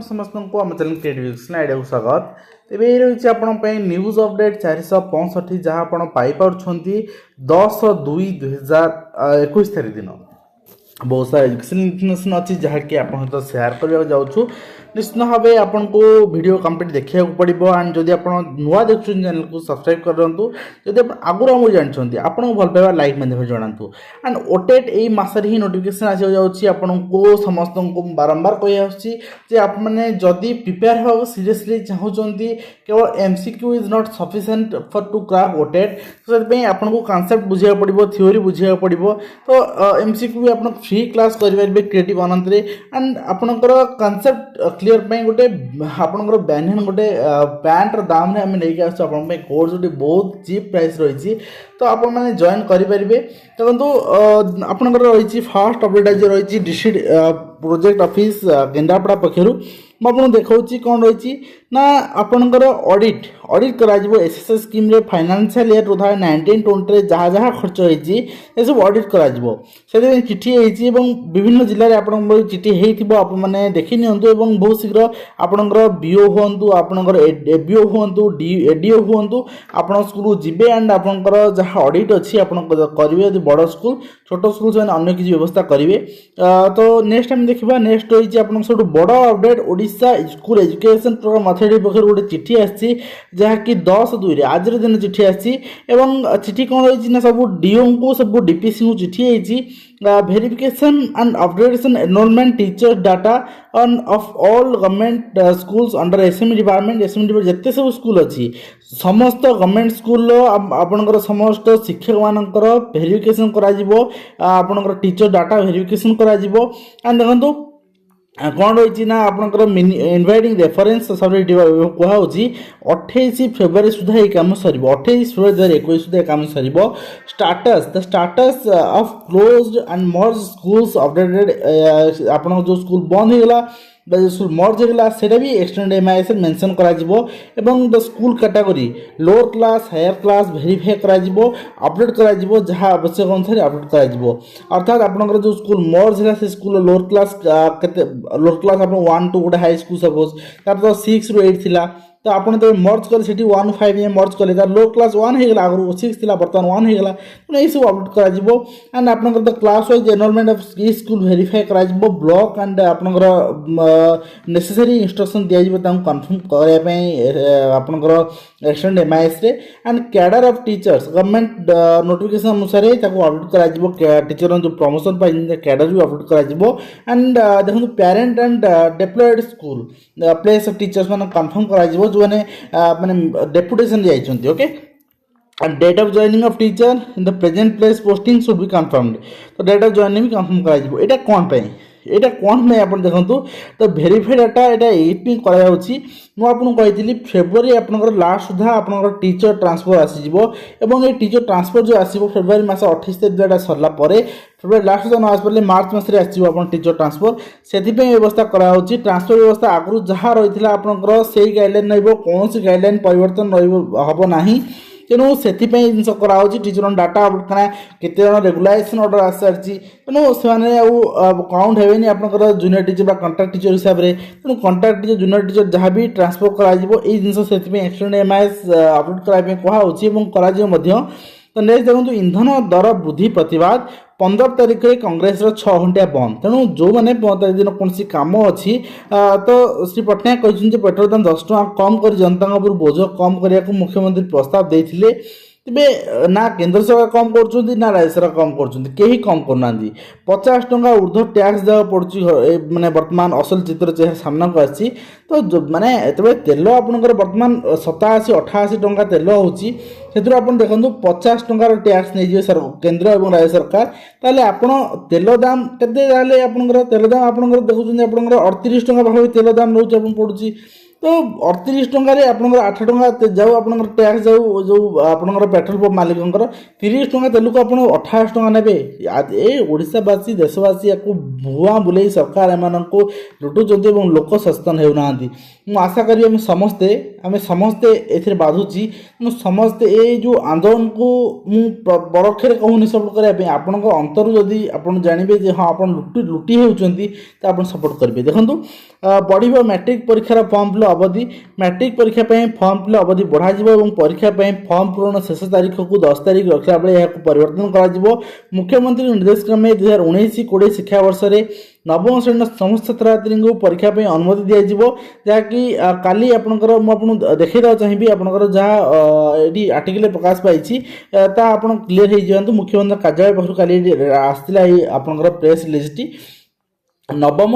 आपण समस्त को आम चैनल क्रिएटिव आइडिया को स्वागत। तेज ये रही है न्यूज अपडेट 465 जहाँ आप पाई 10/2/2021 तारीख दिन बहुत सारा एजुकेशन इनफर्मेशन अच्छी जहाँकि आप सेयार करने जाऊँ। निश्चित भाव आपन को वीडियो कंप्लीट देखा पड़ो एंड जदि आप नुआ देखुं चैनल को सब्सक्राइब करूँ। जदि आगुरी आमको जानते आपको भल पाइबा लाइक माध्यम जनातु एंड ओटेट यही मसरे ही नोटिफिकेशन आसी आपन को समस्त को बारंबार कही आपने जदि प्रिपेयर हाँ सीरियसली चाहते केवल MCQ is not sufficient for to crack OTET तो आपको कॉन्सेप्ट बुझा पड़ो थ्योरी बुझा पड़ो। तो एमसीक्यू भी आप फ्री क्लास करेंगे क्रिएटिव अनंत एंड आपंकर कॉन्सेप्ट क्लियर पे गोटे आपंकर बैनियन गोटे पैंटर दाम आम नहीं आसमें कोर्स जो बहुत चीप प्राइस रही तो आप जॉइन करेंगे। देखो आपंकर रही फास्ट अपडेट आज रही डिस्ट्रिक्ट प्रोजेक्ट ऑफिस केन्द्रापड़ा पक्षर मुझे देखा कौन रही ना आपंकर ऑडिट करा एसएसएस स्कीम रे फाइनेंशियल ईयर 2019-20 जहाँ जहाँ खर्च होती सब ऑडिट करा से चिठी होती विभिन्न जिले में आप चिठी होने देखी नियंतु बहुत शीघ्र आपंकर बीओ हूँ आपंकर एबीओ हूँ एडीओ हूँ आप स्कूल जीवे एंड आपंकर जहाँ ऑडिट अच्छी आप करेंगे बड़ स्कूल छोट स्कूल से अन्य किसी व्यवस्था करेंगे। तो नेक्स्ट टाइम देखा नेक्स्ट रही है सब बड़ update Odisha school education programme authority पक्षर गोटे चिठी आसी जहाँकि 10/2 आज दिन चिठी आसी चिठी कौन रही ना सब डीओ को सब डीपीसी को चिठी आई verification and updation enrolment teachers data on of all government schools under SME department जिते सब स्कूल अच्छी समस्त गवर्नमेंट स्कूल आपनकर समस्त शिक्षक मानकर वेरिफिकेशन आपनकर टीचर डाटा वेरिफिकेशन करा एंड देखो कौन रही ना आपंकर इनवाइटिंग रेफरेंस सब कहुच्छी 28 फेब्रुआरी सुधा ये कम सर 28 फेब्रुआरी 2021 सुधा कम सर status the status of closed and merge schools updated आप जो स्कूल बंद होगा स्कूल मर्ज होगा सेटा भी एक्सटेंड एमआईएस मेंशन करा द school category lower class higher class verify करा अपडेट करा जहाँ आवश्यक अनुसार अपडेट करा अर्थात आपंकर जो स्कूल मर्ज है से school lower class lower class आप 1 2 गोटे हाई स्कूल सपोज तार तो 6 ରୁ 8 थिला तो आप मर्ज कले 1 5 में मर्ज कले लो क्लास 1 होगा आगु 6 थी बर्तमान 1 होगा ये सब अपडेट करा एंड आपंकर the class wise enrolment of school verify करा ब्लॉक एंड आपंकर नेसेसरी इंस्ट्रक्शन दिया कन्फर्म करने आपंकर extend MIS and cadre of teachers government notification अनुसार अपडेट करा टीचर जो प्रमोशन पाई कैडर भी अपडेट करा एंड देखो parent and deployed school place of teachers मान कन्फर्म करा जो मैंने डेपुटेशन जाइछन्ति okay and date of joining of teacher in the present place posting should be confirmed तो date of joining भी confirm करा एटा कौन पे एटा कौन में आप देखो तो वेरीफाई डाटा ये कही फेब्रुआरी आपंकर लास्ट सुधा आपंकर टीचर ट्रांसफर आसो ये टीचर ट्रांसफर जो आसो फेब्रुआरी मास 28 तारीख सरला फेब्रुआरी लास्ट सुधा न आसपारे मार्च मस आसो टीचर ट्रांसफर से व्यवस्था कराऊँच ट्रांसफर व्यवस्था आगु जहाँ रही है आपंकर से गाइडलाइन रौन गाइडलाइन परिवर्तन हम ना तेणु से जिन कराऊँच टीचर डाटा अपडेट करना केते जन रेगुलाइजेशन ऑर्डर आस सारी तेणु से काउंट हेनी आपंकर जूनियर टीचर कंट्राक्ट टीचर हिसाब से तेणु कंट्राक्ट टीचर जूनियर टीचर जहाँ भी ट्रांसफर कर जिन से एक्सटेंड एमआईएस अपडेट कराया कहुच्छी। तो नेक्स्ट देखो इंधन दर वृद्धि प्रतिवाद 15 तारीख में कांग्रेस 6 घंटा बंद तेणु जो मैंने 15 तारीख दिन कौन कम अच्छी तो श्री पट्टनायक कहते पेट्रोल दाम 10 टଙ୍କା कम कर जनता बोझ कम करने को मुख्यमंत्री प्रस्ताव देते तेरे ना केंद्र सरकार कम कर ना राज्य सरकार कम कर कम करना 50 टଙ୍କା ऊर्ध्व टैक्स देवा पड़ी माने बर्तमान असल चित्र चेहरा सामना को आसी तो माने एतबे तेल आपनकर बर्तमान 87-88 टଙ୍କା तेल होची से आप देखो 50 टंकार टैक्स नहीं सर केंद्र और राज्य सरकार ताले आपन तेल दाम केते आपनकर तेल दाम आपनकर देखुछन आपनकर 38 टଙ୍କା भाव तेल दाम नौ पड़ुची तो 38 टंकार आपनकर 8 टଙ୍କା जाऊ आपनकर टैक्स जाऊ जो आपनकर पेट्रोल पंप मालिकंकर 30 टଙ୍କା तेल को आप 28 टଙ୍କା नेबे ए ओडिशावासी देशवासी या भुआ बुले सरकार एमान को लुटुचंती लोक सचेतन होना। आशा करी समस्ते आम समस्ते ए बाधुची तेणु समस्ते ये जो आंदोलन को बरक्षे कहूनी सपोर्ट करने आपण अंतर जदि आप जानवे हाँ आप लुटी होती तो आप सपोर्ट करेंगे। देखो बढ़ मैट्रिक परीक्षार फॉर्म फिल अवधि मैट्रिक परीक्षा फॉर्म फिल अवधि बढ़ा परीक्षा फॉर्म पूरण शेष तारीख को 10 तारीख रखा बेले यह परिवर्तन कर मुख्यमंत्री निर्देश क्रमे 2019-20 शिक्षा वर्ष में नवम श्रेणी समस्त छात्री को परीक्षा अनुमति दिज्व जहाँकि काली आपंकर मुझे देखा चाहिए आपंकर जहाँ ये आर्टिकल प्रकाश पाई आप क्लीयर हो जातु मुख्यमंत्री कार्यालय पक्ष काली आसला आपंकर प्रेस रिलीजटी नवम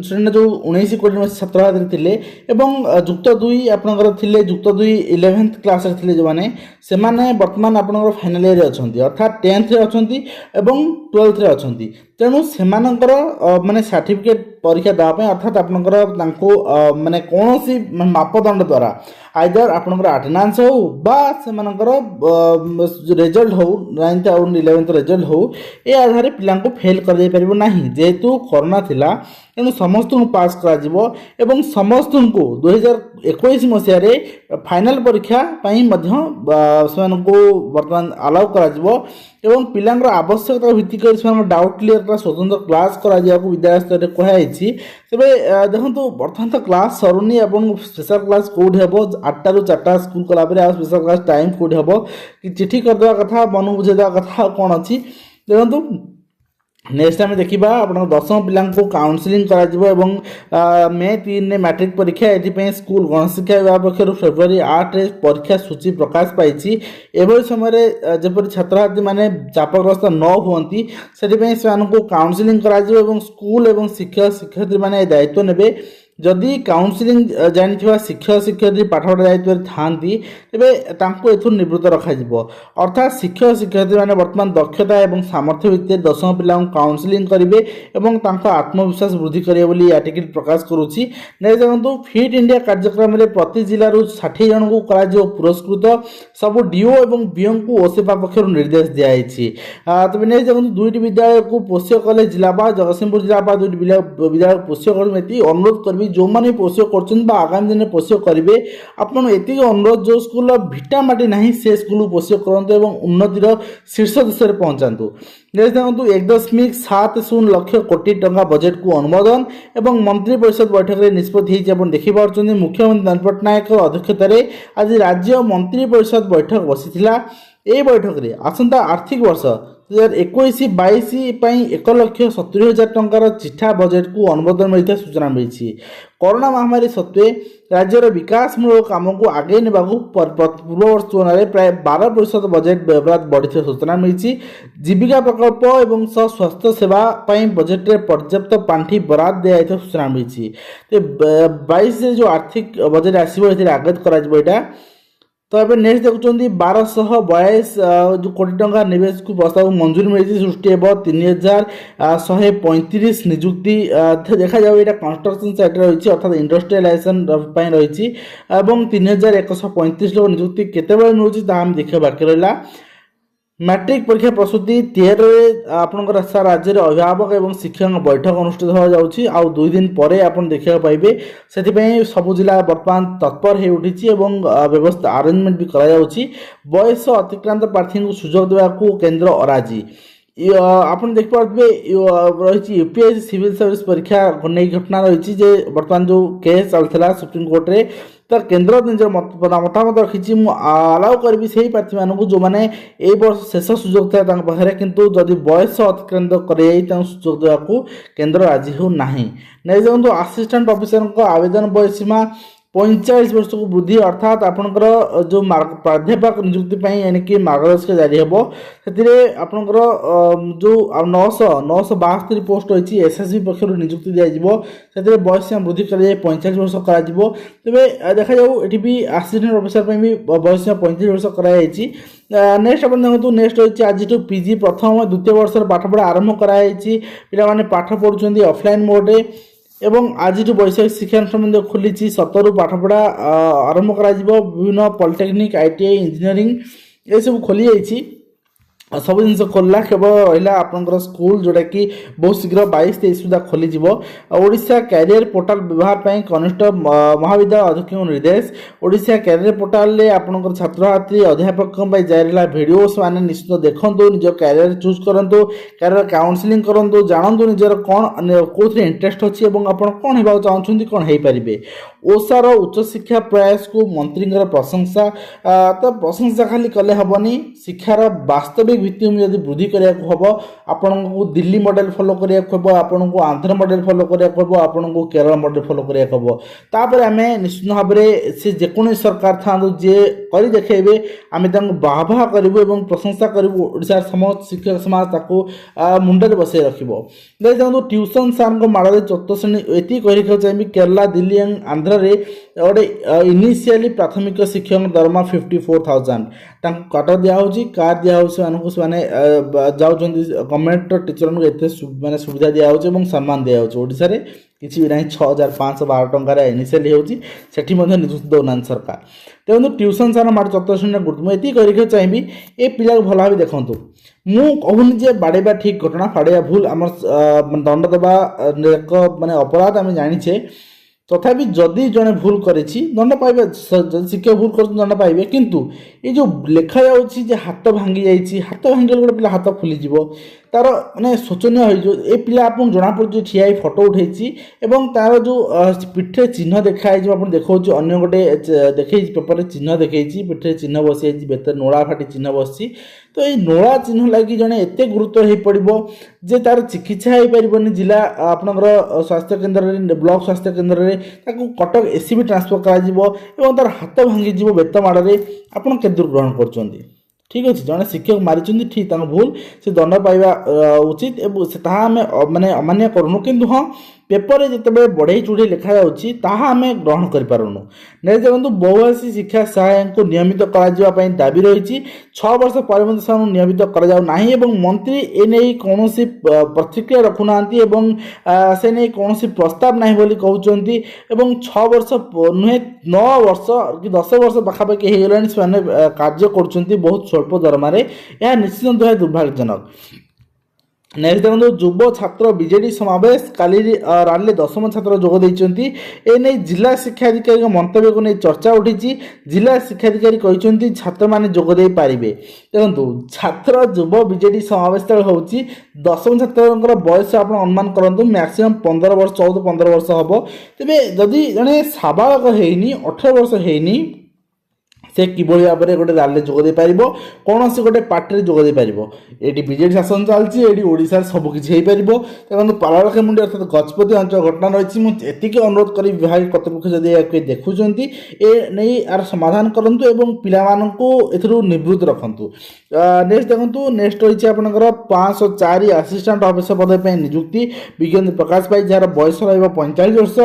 श्रेणी जो 19-20 छात्र छात्री थे जुक्त 2 आपंकर थे जुक्त 2 11th क्लास थे जो मैंने से बर्तमान आपंकर फाइनाल ईयर अच्छा अर्थात 10th अच्छा 12th अच्छा तेणु से माने सर्टिफिकेट परीक्षा देवाई अर्थात आपंकर माने कौन सी मापदंड द्वारा आइदर आपंकर अटेंडेंस हो बा से रिजल्ट हो 9th और 11th रिजल्ट हो ये आधार पिला फेल कर पार ना जेहेतु कोरोना थिला तेणु समस्त को पास करा समस्त को 2021 मसीह फाइनाल परीक्षा बर्तमान अलाउ करा पिलांर आवश्यकता भित्तिक डाउट क्लीयर स्वतंत्र क्लास करा विद्यालय स्तर कहुई तेरे देखो बर्तमान तो क्लास सरुनी आपन स्पेशल क्लास कौट हे 8टा ରୁ 4टा school कलापर special class time Kaut हे कि चिठी करदे कथा मन बुझेदा कथा कौन अच्छी देखो नेक्स्ट आम देखा आप 10वीं पिला काउनसिलिंग करा मे 3 में मैट्रिक परीक्षा ये स्कूल गणशिक्षा विभाग पक्षर फेब्रुआरी 8 परीक्षा सूची प्रकाश पाई एभली समय जपर छात्र छात्री मैंने चापग्रस्त न हुंती से काउनसिलिंग करा स्कूल और शिक्षक शिक्षयित्री मैंने दायित्व ने जदि काउनसिलिंग जानी शिक्षक शिक्षयित्री पाठपढ़ा दायित्व था तेज निवृत्त रखा अर्थात शिक्षक शिक्षयित्री मैंने बर्तमान दक्षता और सामर्थ्य भित्तिर 10वीं पिला काउनसिलिंग करेंगे और आत्मविश्वास वृद्धि करेंगे आर्टिकल प्रकाश करुच्ची देखो फिट इंडिया कार्यक्रम में प्रति जिलूर 60 जन को पुरस्कृत सब डीओ और बीओ को ओसेपा पक्षर निर्देश दिखाई तेज नहीं देखो 2टी विद्यालय को पोष्य कले जिलापाल जगतसिंहपुर जिलापाल 2टी विद्यालय पोष्य करें अनुरोध करी जो मैंने पोष्य कर आगामी दिन में पोष्य करेंगे आपन एति अनुरोध जो स्कूल भिटामाटी ना से स्कूल पोष्य करते उन्नतिर शीर्ष देश में पहुंचातु देखो 1.70 लाख कोटी टंका बजेट को अनुमोदन और मंत्री परिषद बैठक में निष्पत्ति देखिपुर मुख्यमंत्री नवीन पट्टनायक अध्यक्षतार आज राज्य मंत्री परिषद बैठक बसी ए बैठक में आसंता आर्थिक वर्ष 2021-22 1,70,000 टंकार चिठा बजेट को अनुमोदन मिलता सूचना मिली कोरोना महामारी सत्वे राज्यर विकासमूलक काम को आगे ने पूर्व वर्ष तुलन में प्राय 12% बजेट व्यवहार बढ़ी सूचना मिली जीविका प्रकल्प और स्वास्थ्य सेवा बजेट में पर्याप्त पांठि बराद दिया सूचना मिली 22 जो आर्थिक बजेट आसो आगत कर तो अब नेक्स्ट देखुं 1242 जो कोटी टंका निवेश को प्रस्ताव मंजूरी मिली सृष्टि 3135 निजुक्ति देखा जाए कंस्ट्रक्शन साइट रही अर्थात इंडस्ट्रियलाइजेशन रही 3135 लोग निजुक्ति केते मिलूँ देखा बाकी रहा मैट्रिक परीक्षा प्रस्तुति 13 आपंकर राज्य में अभिभावक और शिक्षक बैठक अनुष्ठित हो 2 दिन पर आप देखा पाइबे से सबु जिला बर्तमान तत्पर हो उठी व्यवस्था अरेंजमेंट भी करा बयस अतिक्रांत प्रार्थी को सुजोग देवाक केन्द्र अराजी आप देखिए रही यूपीएससी सिविल सर्विस परीक्षा नहीं घटना रही बर्तमान जो केस चलता सुप्रीम कोर्ट रे तो केन्द्र निजर मतामत रखी अलाउ करी से प्रार्थी मानक जो मैंने ए वर्ष शेष सुजोग था पाखे किंतु जदि बयस अतिक्रांत कर सुजोग देवाक केन्द्र राजी हो ना देखो असिस्टेंट ऑफिसर आवेदन बयस सीमा 45 वर्ष को वृद्धि अर्थात आपणकर जो प्राध्यापक नियुक्ति यानी मार्गदर्शक जारी हे आपणकर जो 962 पोस्ट रही एसएसबी पक्ष नियुक्ति दिज्व से बयस सीमा वृद्धि कर 45 वर्ष कर तेज देखा जाऊ ये भी असिस्टेंट ऑफिसर भी बयस सीमा 35 वर्ष कराई नेक्स्ट आप देखो नेक्स्ट रही आज पीजी प्रथम द्वितीय वर्ष पाठपढ़ा आरंभ कराई पे पाठ पढ़ुं ऑफलाइन मोड्रे एवं आज वैषयिक शिक्षा संबंध खोली 7 पाठपढ़ा आरंभ कर विभिन्न पॉलिटेक्निक आईटीआई इंजीनियरिंग ये सब खोली जाइए सब जिन खोलला केवल रहा आपंकर स्कूल जोटा कि बहुत शीघ्र 22-23 सुधा खोल ओडिशा कैरियर पोर्टाल व्यवहार पर कनिष्ठ महाविद्यालय अध्यक्ष निर्देश ओडिशा कैरियर पोर्टाल रे आपंकर छात्र छात्री अध्यापक जारी भिडियो से निश्चित देखु निज कैरियर चूज करूँ कैरियर काउनसिलिंग करूँ जानतु निजर कौन कौन इंटरेस्ट अच्छी आप कौन होगा चाहते कौन हो पारे ओसार उच्च शिक्षा प्रयास को मंत्री प्रशंसा तो प्रशंसा खाली कले हेनी शिक्षार वास्तविक भित्तिभूमि यदि वृद्धि करने हम आपन को दिल्ली मॉडल फॉलो करने हम आपन को आंध्र मॉडल फॉलो करने हम आपन को केरल मॉडल फॉलो करने हम तापर आम निश्चित भाव में से जेको सरकार था जे कर देखेबे आम बाह बाह करूँ प्रशंसा करूँ ओडिशार समस्त शिक्षक समाज मुंडे बसई रखिबो देखो ट्यूशन सार को माड़ चतुर्थ श्रेणी ये कह चाहिए केरला दिल्ली एंड आंध्र रे गोटे इनिशियली प्राथमिक शिक्षक दरमा 54,000 क्वार्टर दिखाई कार दिखाने जाऊँच गवर्नमेंट टीचर माने सुविधा दिखाई सम्मान दिखाई रे किसी भी ना 6,512 टकर इनिशियली होती निजुक्ति दौना सरकार देखो ट्यूशन सार माड़ चतुर्थ श्रेणी गुरुत्व ये कर चाहिए ये पिला भल भाव देखूँ मु कहूनी जे बाड़ेबा ठीक घटना फाड़ेबा भूल आम दंड देवा एक माने अपराध आम जाचे तथापि जदि जड़े भूल करेछि दंड पाइबे शिक्षक भूल कर दंड पाइबे किंतु ये जो लेखा जाउछि जे हाथ भांगी जाइछि हाथ भांगी गोटे पिला हाथ फुली जीवो तार माने शोचनीय हो ए पिला आपन जना पड़ ठिया फोटो उठेछि एवं तार जो पिठे चिन्ह देखाइ जो आपन देखौछि अन्य गोटे देखै पेपर रे चिन्ह देखैछि पिठे चिन्ह बसि जाइछि बेतर नोळा फाटी चिन्ह बसि तो ये नोळा चिन्ह लगी जड़े एत गुरुत्व हो पड़ो जे तार चिकित्सा हो पारनि जिला आपनकर स्वास्थ्य केन्द्र ब्लॉक स्वास्थ्य केन्द्र में कटक एससीबी ट्रांसफर कर तार हाथ भांगी बेत माड़े आपड़ के ग्रहण कर ठीक अच्छे जड़े शिक्षक मारी ठीक भूल से दंड पाइबा उचित आम माने अमान्य करूँ किंतु हाँ पेपर जिते बढ़ई चुढ़ई लिखा आम ग्रहण करूँ नेक्स्ट देखो बहुभाषी शिक्षा सहायक को नियमित कर दाबी रही 6 वर्ष पर नियमित करना मंत्री एने कौन प्रतिक्रिया रखुना से नहीं कौन प्रस्ताव ना बोली कहते 6 वर्ष नुहे 9 वर्ष कि 10 वर्ष पाखापाखि हो गलानी से कार्य कर बहुत स्वल्प दरमा यह निश्चित दुर्भाग्यजनक नेक्स्ट देखो युव छात्र बीजेडी समावेश काली रैली 10म छात्र जोग देते जिला शिक्षाधिकारी मंतव्य को नहीं चर्चा उठी जिला शिक्षाधिकारी कहते छात्र मैंने जोग दे पारे देखो छात्र युव बीजेडी समावेश हूँ 10म छात्र बयस आप अनुमान करूँ मैक्सीम 15 वर्ष 14-15 वर्ष हम तेज जदि जड़े साबालक होनी 18 वर्ष होनी से किभली भाव में गोटे रैली जोग दे पार कौन से गोटे पार्टी जोग दे पार ये बीजेडी शासन चलती ओडिशा सबकि हो पार देखो पालाखेमुंडी अर्थात गजपति अंचल घटना रही मुझे अनुरोध करी विभाग कर्तृपक्ष जदि देखुं नहीं यार समाधान करूँ और पिला निवृत्त रखु नेक्स्ट देखो नेक्स्ट रही आपंकर 504 असिस्टेंट अफिसर पद पर नियुक्ति विज्ञप्ति प्रकाश पाई जार बयस रहा 45 वर्ष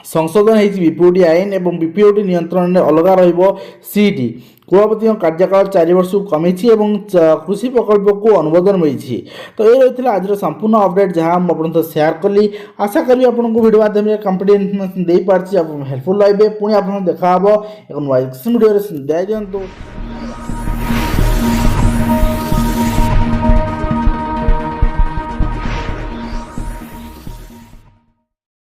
संशोधन बीपीओटी आईन और बीपीओटी नियंत्रण में अलग सीटी कुलपति कार्यकाल 4 वर्ष कमी कृषि प्रकल्प को अनुमोदन मिली तो ये रही आज संपूर्ण अपडेट जहाँ मुझे शेयर कली आशा करी आपको वीडियो माध्यम कंप्लीट इनफर्मेशन दे पार्टी हेल्पफुल लगे पुणी आप देखा एक नुआ वीडियो दे दिंतु।